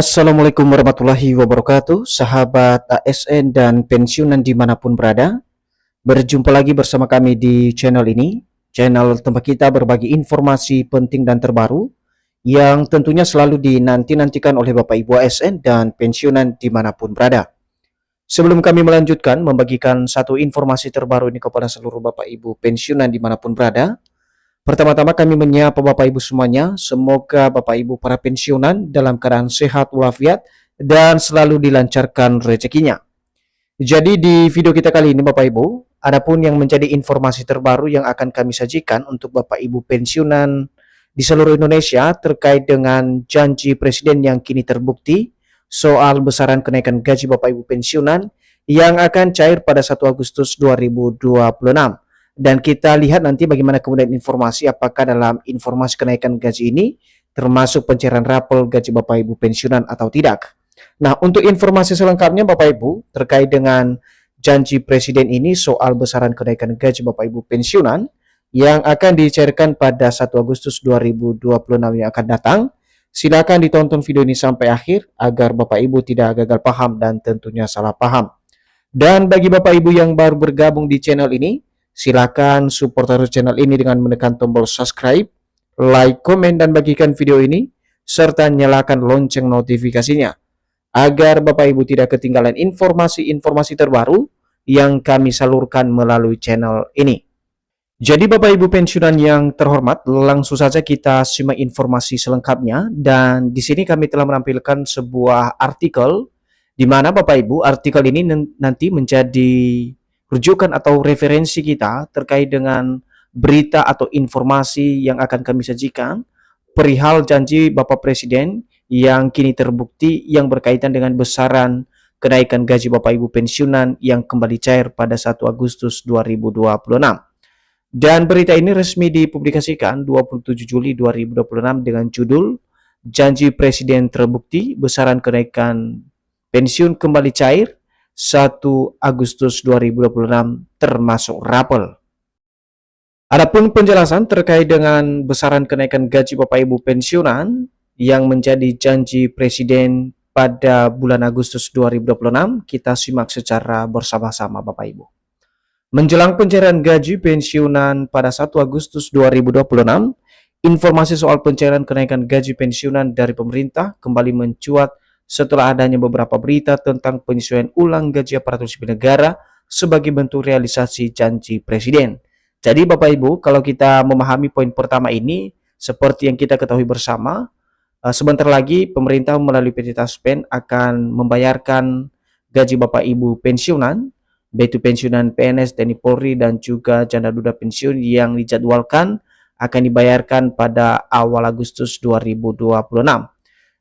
Assalamualaikum warahmatullahi wabarakatuh, sahabat ASN dan pensiunan dimanapun berada. Berjumpa lagi bersama kami di channel ini, channel tempat kita berbagi informasi penting dan terbaru yang tentunya selalu dinanti-nantikan oleh Bapak Ibu ASN dan pensiunan dimanapun berada. Sebelum kami melanjutkan membagikan satu informasi terbaru ini kepada seluruh Bapak Ibu pensiunan dimanapun berada, pertama-tama kami menyapa Bapak Ibu semuanya. Semoga Bapak Ibu para pensiunan dalam keadaan sehat walafiat dan selalu dilancarkan rezekinya. Jadi di video kita kali ini Bapak Ibu, adapun yang menjadi informasi terbaru yang akan kami sajikan untuk Bapak Ibu pensiunan di seluruh Indonesia terkait dengan janji Presiden yang kini terbukti soal besaran kenaikan gaji Bapak Ibu pensiunan yang akan cair pada 1 Agustus 2026. Dan kita lihat nanti bagaimana kemudian informasi apakah dalam informasi kenaikan gaji ini termasuk pencairan rapel gaji Bapak Ibu pensiunan atau tidak. Nah, untuk informasi selengkapnya Bapak Ibu terkait dengan janji Presiden ini soal besaran kenaikan gaji Bapak Ibu pensiunan yang akan dicairkan pada 1 Agustus 2026 yang akan datang, silakan ditonton video ini sampai akhir agar Bapak Ibu tidak gagal paham dan tentunya salah paham. Dan bagi Bapak Ibu yang baru bergabung di channel ini, silakan support terus channel ini dengan menekan tombol subscribe, like, komen, dan bagikan video ini, serta nyalakan lonceng notifikasinya, agar Bapak Ibu tidak ketinggalan informasi-informasi terbaru yang kami salurkan melalui channel ini. Jadi Bapak Ibu pensiunan yang terhormat, langsung saja kita simak informasi selengkapnya. Dan di sini kami telah menampilkan sebuah artikel, di mana Bapak Ibu artikel ini nanti menjadi rujukan atau referensi kita terkait dengan berita atau informasi yang akan kami sajikan perihal janji Bapak Presiden yang kini terbukti yang berkaitan dengan besaran kenaikan gaji Bapak Ibu pensiunan yang kembali cair pada 1 Agustus 2026. Dan berita ini resmi dipublikasikan 27 Juli 2026 dengan judul Janji Presiden Terbukti Besaran Kenaikan Pensiun Kembali Cair 1 Agustus 2026 termasuk rapel. Adapun penjelasan terkait dengan besaran kenaikan gaji Bapak Ibu pensiunan yang menjadi janji Presiden pada bulan Agustus 2026, kita simak secara bersama-sama Bapak Ibu. Menjelang pencairan gaji pensiunan pada 1 Agustus 2026, informasi soal pencairan kenaikan gaji pensiunan dari pemerintah kembali mencuat setelah adanya beberapa berita tentang penyesuaian ulang gaji aparatur sipil negara sebagai bentuk realisasi janji Presiden. Jadi Bapak Ibu, kalau kita memahami poin pertama ini, seperti yang kita ketahui bersama, sebentar lagi pemerintah melalui PT Taspen akan membayarkan gaji Bapak Ibu pensiunan, baik itu pensiunan PNS, TNI Polri, dan juga janda duda pensiun yang dijadwalkan akan dibayarkan pada awal Agustus 2026.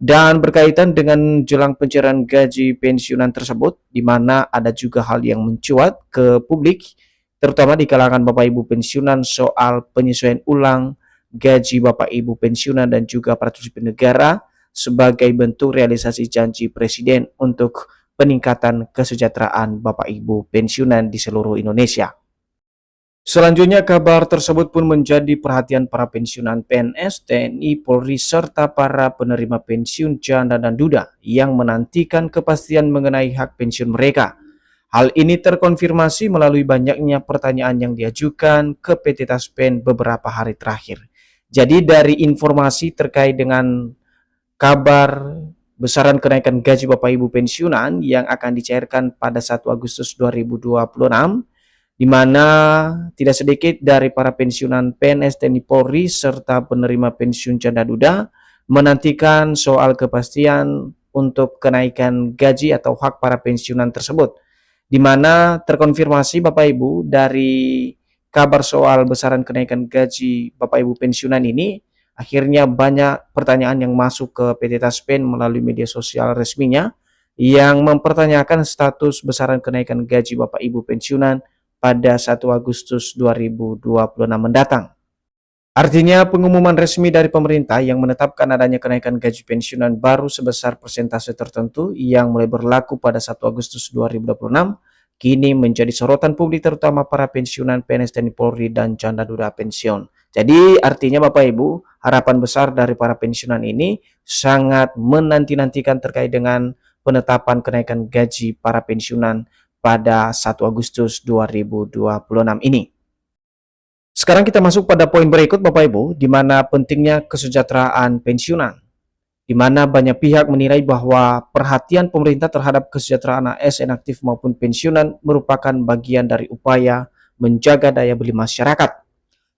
Dan berkaitan dengan jelang pencairan gaji pensiunan tersebut, di mana ada juga hal yang mencuat ke publik, terutama di kalangan Bapak Ibu pensiunan soal penyesuaian ulang gaji Bapak Ibu pensiunan dan juga aparatur sipil negara sebagai bentuk realisasi janji Presiden untuk peningkatan kesejahteraan Bapak Ibu pensiunan di seluruh Indonesia. Selanjutnya, kabar tersebut pun menjadi perhatian para pensiunan PNS, TNI, Polri, serta para penerima pensiun janda dan duda yang menantikan kepastian mengenai hak pensiun mereka. Hal ini terkonfirmasi melalui banyaknya pertanyaan yang diajukan ke PT Taspen beberapa hari terakhir. Jadi dari informasi terkait dengan kabar besaran kenaikan gaji Bapak Ibu pensiunan yang akan dicairkan pada 1 Agustus 2026, di mana tidak sedikit dari para pensiunan PNS, TNI, Polri, serta penerima pensiun janda duda menantikan soal kepastian untuk kenaikan gaji atau hak para pensiunan tersebut, di mana terkonfirmasi Bapak Ibu dari kabar soal besaran kenaikan gaji Bapak Ibu pensiunan ini. Akhirnya banyak pertanyaan yang masuk ke PT Taspen melalui media sosial resminya yang mempertanyakan status besaran kenaikan gaji Bapak Ibu pensiunan pada 1 Agustus 2026 mendatang. Artinya pengumuman resmi dari pemerintah yang menetapkan adanya kenaikan gaji pensiunan baru sebesar persentase tertentu yang mulai berlaku pada 1 Agustus 2026 kini menjadi sorotan publik terutama para pensiunan PNS, TNI, Polri, dan janda duda pensiun. Jadi artinya Bapak Ibu, harapan besar dari para pensiunan ini sangat menanti-nantikan terkait dengan penetapan kenaikan gaji para pensiunan pada 1 Agustus 2026 ini. Sekarang kita masuk pada poin berikut Bapak Ibu, di mana pentingnya kesejahteraan pensiunan, di mana banyak pihak menilai bahwa perhatian pemerintah terhadap kesejahteraan ASN aktif maupun pensiunan merupakan bagian dari upaya menjaga daya beli masyarakat.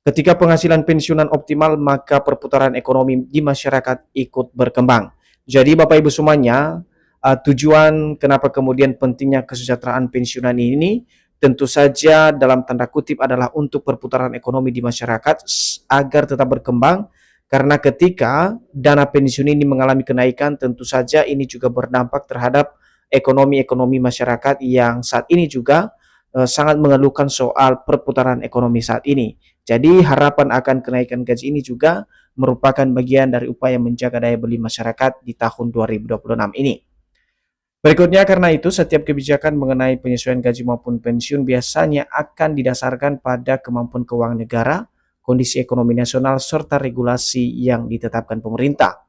Ketika penghasilan pensiunan optimal, maka perputaran ekonomi di masyarakat ikut berkembang. Jadi Bapak Ibu semuanya, tujuan kenapa kemudian pentingnya kesejahteraan pensiunan ini tentu saja dalam tanda kutip adalah untuk perputaran ekonomi di masyarakat agar tetap berkembang, karena ketika dana pensiun ini mengalami kenaikan tentu saja ini juga berdampak terhadap ekonomi masyarakat yang saat ini juga sangat mengeluhkan soal perputaran ekonomi saat ini. Jadi harapan akan kenaikan gaji ini juga merupakan bagian dari upaya menjaga daya beli masyarakat di tahun 2026 ini. Berikutnya, karena itu setiap kebijakan mengenai penyesuaian gaji maupun pensiun biasanya akan didasarkan pada kemampuan keuangan negara, kondisi ekonomi nasional, serta regulasi yang ditetapkan pemerintah.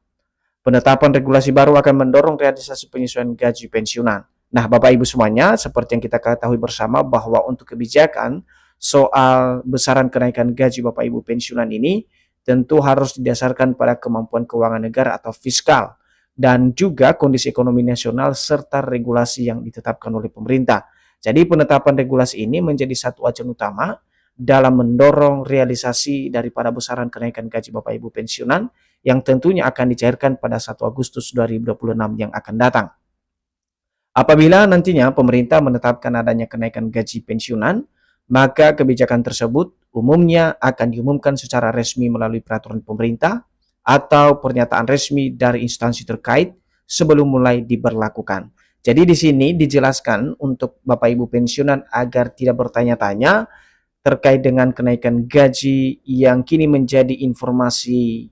Penetapan regulasi baru akan mendorong realisasi penyesuaian gaji pensiunan. Nah, Bapak Ibu semuanya, seperti yang kita ketahui bersama bahwa untuk kebijakan soal besaran kenaikan gaji Bapak Ibu pensiunan ini tentu harus didasarkan pada kemampuan keuangan negara atau fiskal, dan juga kondisi ekonomi nasional serta regulasi yang ditetapkan oleh pemerintah. Jadi penetapan regulasi ini menjadi satu acuan utama dalam mendorong realisasi daripada besaran kenaikan gaji Bapak Ibu pensiunan yang tentunya akan dicairkan pada 1 Agustus 2026 yang akan datang. Apabila nantinya pemerintah menetapkan adanya kenaikan gaji pensiunan, maka kebijakan tersebut umumnya akan diumumkan secara resmi melalui peraturan pemerintah atau pernyataan resmi dari instansi terkait sebelum mulai diberlakukan. Jadi di sini dijelaskan untuk Bapak Ibu pensiunan agar tidak bertanya-tanya terkait dengan kenaikan gaji yang kini menjadi informasi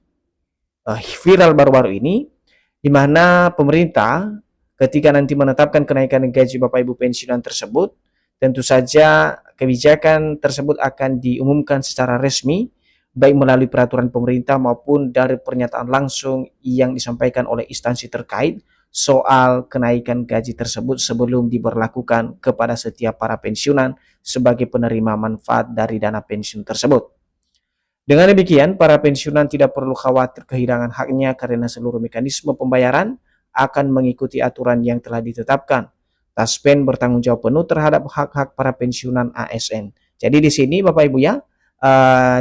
viral baru-baru ini, di mana pemerintah ketika nanti menetapkan kenaikan gaji Bapak Ibu pensiunan tersebut, tentu saja kebijakan tersebut akan diumumkan secara resmi baik melalui peraturan pemerintah maupun dari pernyataan langsung yang disampaikan oleh instansi terkait soal kenaikan gaji tersebut sebelum diberlakukan kepada setiap para pensiunan sebagai penerima manfaat dari dana pensiun tersebut. Dengan demikian, para pensiunan tidak perlu khawatir kehilangan haknya karena seluruh mekanisme pembayaran akan mengikuti aturan yang telah ditetapkan. Taspen bertanggung jawab penuh terhadap hak-hak para pensiunan ASN. Jadi di sini Bapak Ibu ya,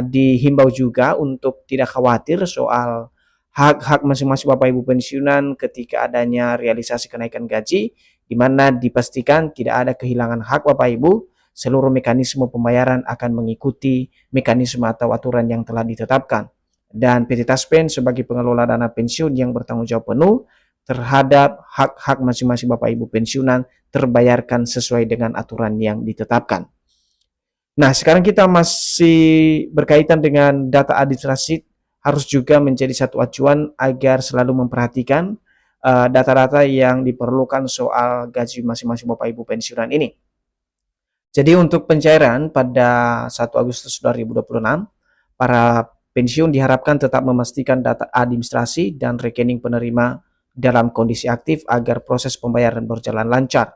dihimbau juga untuk tidak khawatir soal hak-hak masing-masing Bapak Ibu pensiunan ketika adanya realisasi kenaikan gaji, di mana dipastikan tidak ada kehilangan hak Bapak Ibu. Seluruh mekanisme pembayaran akan mengikuti mekanisme atau aturan yang telah ditetapkan. Dan PT Taspen sebagai pengelola dana pensiun yang bertanggung jawab penuh terhadap hak-hak masing-masing Bapak Ibu pensiunan terbayarkan sesuai dengan aturan yang ditetapkan. Nah, sekarang kita masih berkaitan dengan data administrasi, harus juga menjadi satu acuan agar selalu memperhatikan data-data yang diperlukan soal gaji masing-masing Bapak Ibu pensiunan ini. Jadi untuk pencairan pada 1 Agustus 2026, para pensiun diharapkan tetap memastikan data administrasi dan rekening penerima dalam kondisi aktif agar proses pembayaran berjalan lancar.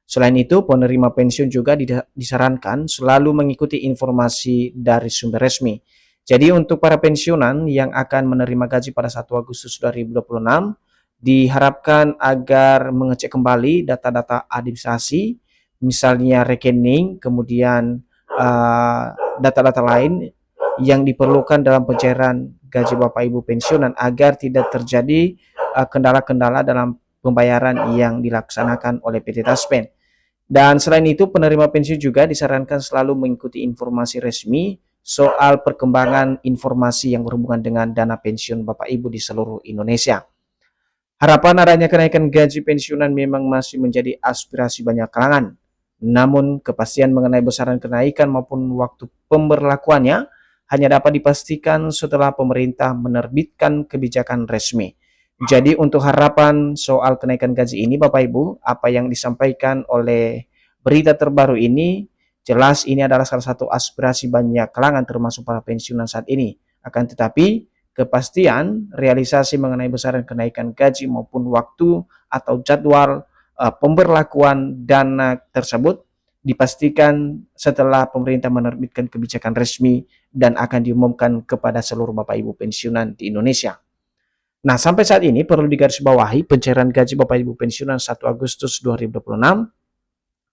Selain itu, penerima pensiun juga disarankan selalu mengikuti informasi dari sumber resmi. Jadi untuk para pensiunan yang akan menerima gaji pada 1 Agustus 2026, diharapkan agar mengecek kembali data-data administrasi, misalnya rekening, kemudian data-data lain yang diperlukan dalam pencairan gaji Bapak Ibu pensiunan agar tidak terjadi kendala-kendala dalam pembayaran yang dilaksanakan oleh PT Taspen. Dan selain itu, penerima pensiun juga disarankan selalu mengikuti informasi resmi soal perkembangan informasi yang berhubungan dengan dana pensiun Bapak Ibu di seluruh Indonesia. Harapan adanya kenaikan gaji pensiunan memang masih menjadi aspirasi banyak kalangan. Namun, kepastian mengenai besaran kenaikan maupun waktu pemberlakuannya hanya dapat dipastikan setelah pemerintah menerbitkan kebijakan resmi. Jadi untuk harapan soal kenaikan gaji ini Bapak Ibu, apa yang disampaikan oleh berita terbaru ini, jelas ini adalah salah satu aspirasi banyak kalangan termasuk para pensiunan saat ini. Akan tetapi, kepastian realisasi mengenai besaran kenaikan gaji maupun waktu atau jadwal pemberlakuan dana tersebut dipastikan setelah pemerintah menerbitkan kebijakan resmi dan akan diumumkan kepada seluruh Bapak Ibu pensiunan di Indonesia. Nah, sampai saat ini perlu digarisbawahi pencairan gaji Bapak Ibu pensiunan 1 Agustus 2026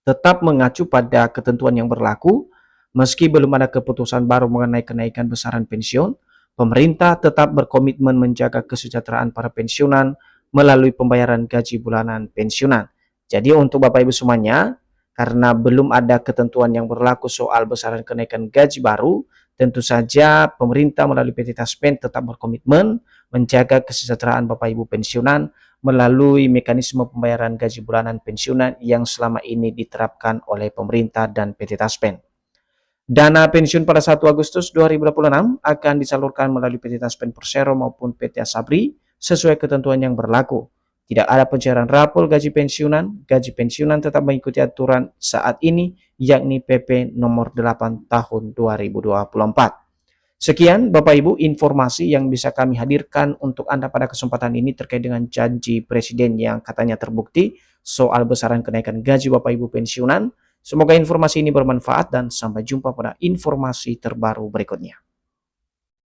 tetap mengacu pada ketentuan yang berlaku. Meski belum ada keputusan baru mengenai kenaikan besaran pensiun, pemerintah tetap berkomitmen menjaga kesejahteraan para pensiunan melalui pembayaran gaji bulanan pensiunan. Jadi untuk Bapak Ibu semuanya, karena belum ada ketentuan yang berlaku soal besaran kenaikan gaji baru, tentu saja pemerintah melalui PT Taspen tetap berkomitmen menjaga kesejahteraan Bapak Ibu pensiunan melalui mekanisme pembayaran gaji bulanan pensiunan yang selama ini diterapkan oleh pemerintah dan PT Taspen. Dana pensiun pada 1 Agustus 2026 akan disalurkan melalui PT Taspen Persero maupun PT Asabri sesuai ketentuan yang berlaku. Tidak ada pencairan rapor gaji pensiunan tetap mengikuti aturan saat ini, yakni PP nomor 8 tahun 2024. Sekian Bapak Ibu informasi yang bisa kami hadirkan untuk Anda pada kesempatan ini terkait dengan janji Presiden yang katanya terbukti soal besaran kenaikan gaji Bapak Ibu pensiunan. Semoga informasi ini bermanfaat dan sampai jumpa pada informasi terbaru berikutnya.